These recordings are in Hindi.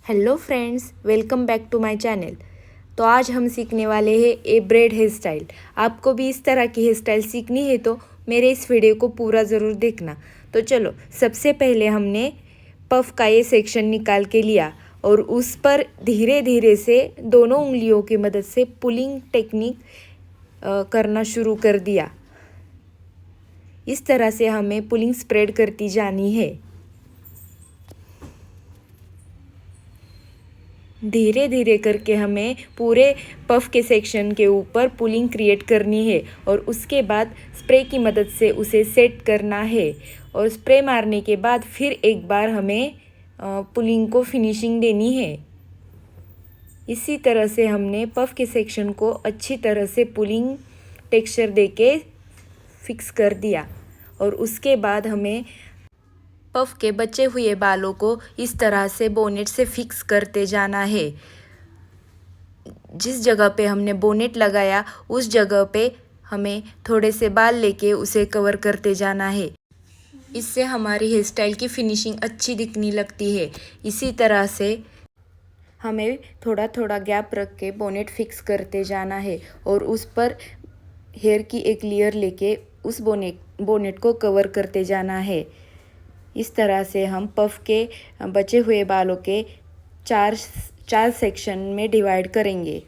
Hello friends, welcome back to my channel. तो आज हम सीखने वाले हैं ए ब्रेड हेयर स्टाइल। आपको भी इस तरह की हेयर स्टाइल सीखनी है तो मेरे इस वीडियो को पूरा ज़रूर देखना। तो चलो, सबसे पहले हमने पफ का ये सेक्शन निकाल के लिया और उस पर धीरे धीरे से दोनों उंगलियों की मदद से पुलिंग टेक्निक करना शुरू कर दिया। इस तरह से हमें पुलिंग स्प्रेड करती जानी है। धीरे धीरे करके हमें पूरे पफ के सेक्शन के ऊपर पुलिंग क्रिएट करनी है और उसके बाद स्प्रे की मदद से उसे सेट करना है। और स्प्रे मारने के बाद फिर एक बार हमें पुलिंग को फिनिशिंग देनी है। इसी तरह से हमने पफ के सेक्शन को अच्छी तरह से पुलिंग टेक्सचर देके फिक्स कर दिया। और उसके बाद हमें पफ के बचे हुए बालों को इस तरह से बोनेट से फिक्स करते जाना है। जिस जगह पे हमने बोनेट लगाया उस जगह पे हमें थोड़े से बाल लेके उसे कवर करते जाना है। इससे हमारी हेयर स्टाइल की फिनिशिंग अच्छी दिखने लगती है। इसी तरह से हमें थोड़ा थोड़ा गैप रख के बोनेट फिक्स करते जाना है और उस पर हेयर की एक लेयर लेके उस बोनेट को कवर करते जाना है। इस तरह से हम पफ के बचे हुए बालों के चार सेक्शन में डिवाइड करेंगे।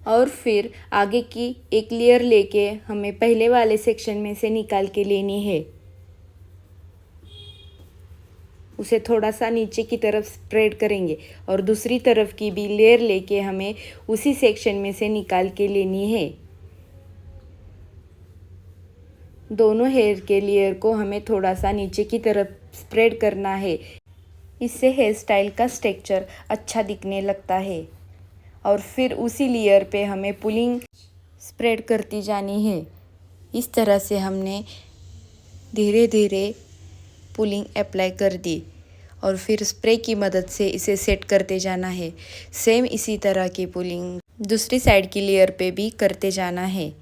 और फिर आगे की एक लेयर लेके हमें पहले वाले सेक्शन में से निकाल के लेनी है। उसे थोड़ा सा नीचे की तरफ स्प्रेड करेंगे और दूसरी तरफ की भी लेयर लेके हमें उसी सेक्शन में से निकाल के लेनी है। दोनों हेयर के लेयर को हमें थोड़ा सा नीचे की तरफ स्प्रेड करना है। इससे हेयर स्टाइल का स्ट्रक्चर अच्छा दिखने लगता है। और फिर उसी लेयर पे हमें पुलिंग स्प्रेड करती जानी है। इस तरह से हमने धीरे धीरे पुलिंग अप्लाई कर दी और फिर स्प्रे की मदद से इसे सेट करते जाना है। सेम इसी तरह की पुलिंग दूसरी साइड की लेयर पे भी करते जाना है।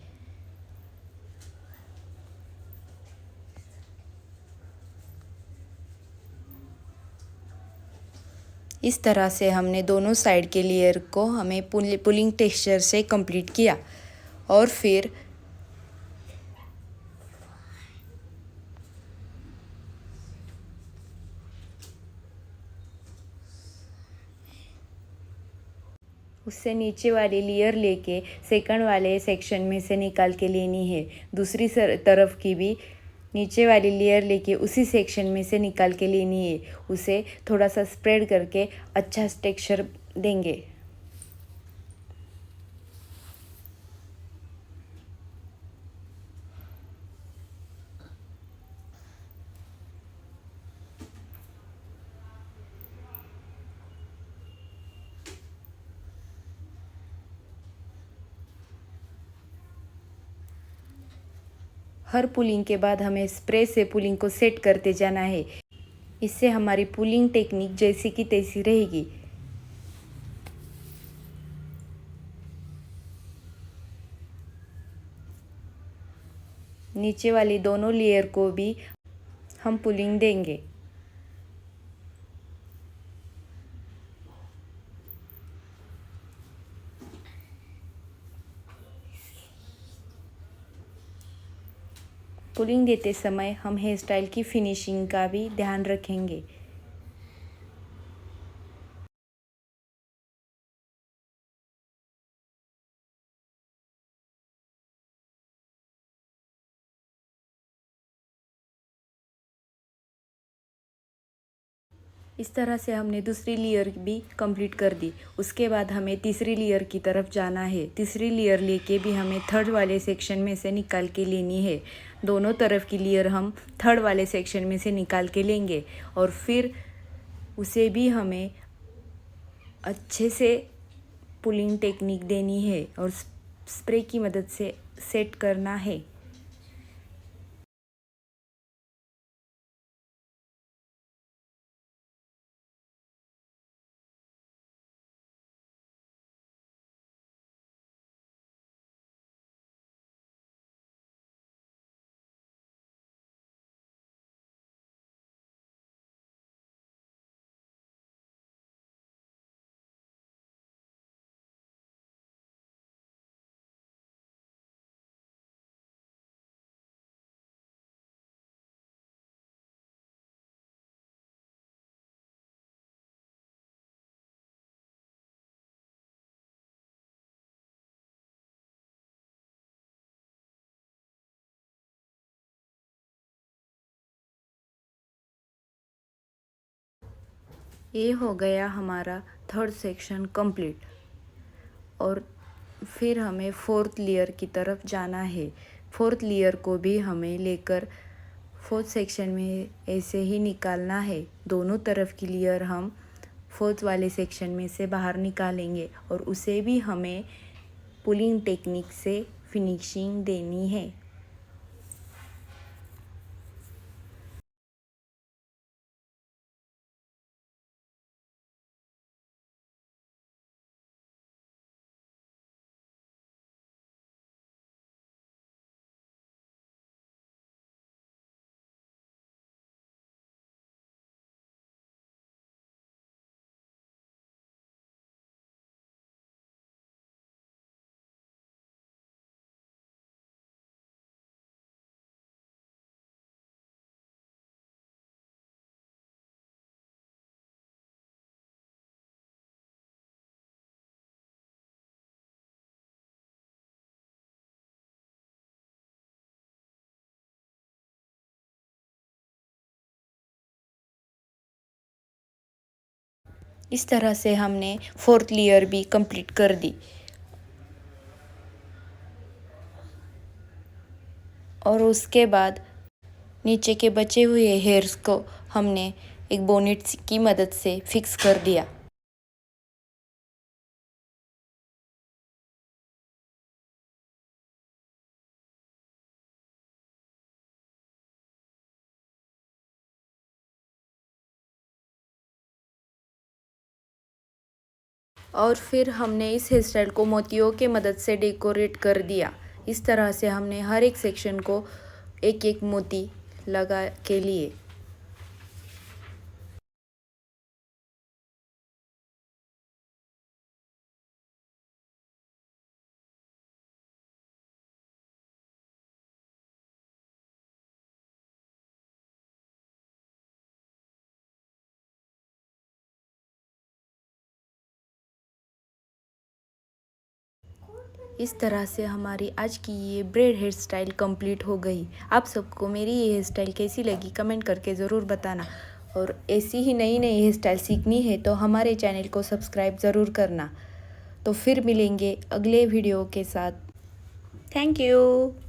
इस तरह से हमने दोनों साइड के लेयर को हमें पुलिंग टेक्सचर से कंप्लीट किया। और फिर उससे नीचे वाली लेयर लेके सेकंड वाले सेक्शन में से निकाल के लेनी है। दूसरी तरफ की भी नीचे वाली लेयर लेके उसी सेक्शन में से निकाल के लेनी है। उसे थोड़ा सा स्प्रेड करके अच्छा टेक्सचर देंगे। हर पुलिंग के बाद हमें स्प्रे से पुलिंग को सेट करते जाना है। इससे हमारी पुलिंग टेक्निक जैसी की तैसी रहेगी। नीचे वाली दोनों लेयर को भी हम पुलिंग देंगे। पुलिंग देते समय हम हेयर स्टाइल की फिनिशिंग का भी ध्यान रखेंगे। इस तरह से हमने दूसरी लेयर भी कंप्लीट कर दी। उसके बाद हमें तीसरी लेयर की तरफ जाना है। तीसरी लेयर लेके भी हमें थर्ड वाले सेक्शन में से निकाल के लेनी है। दोनों तरफ की लेयर हम थर्ड वाले सेक्शन में से निकाल के लेंगे और फिर उसे भी हमें अच्छे से पुलिंग टेक्निक देनी है और स्प्रे की मदद से सेट करना है। ये हो गया हमारा थर्ड सेक्शन कंप्लीट। और फिर हमें फोर्थ लेयर की तरफ जाना है। फोर्थ लेयर को भी हमें लेकर फोर्थ सेक्शन में ऐसे ही निकालना है। दोनों तरफ की लेयर हम फोर्थ वाले सेक्शन में से बाहर निकालेंगे और उसे भी हमें पुलिंग टेक्निक से फिनिशिंग देनी है। इस तरह से हमने फोर्थ लेयर भी कंप्लीट कर दी। और उसके बाद नीचे के बचे हुए हेयर्स को हमने एक बोनेट की मदद से फिक्स कर दिया। और फिर हमने इस हेयर स्टाइल को मोतियों के मदद से डेकोरेट कर दिया। इस तरह से हमने हर एक सेक्शन को एक एक मोती लगा के लिए। इस तरह से हमारी आज की ये ब्रेड हेयर स्टाइल कंप्लीट हो गई। आप सबको मेरी ये हेयर स्टाइल कैसी लगी कमेंट करके ज़रूर बताना। और ऐसी ही नई नई हेयर स्टाइल सीखनी है तो हमारे चैनल को सब्सक्राइब ज़रूर करना। तो फिर मिलेंगे अगले वीडियो के साथ। Thank you.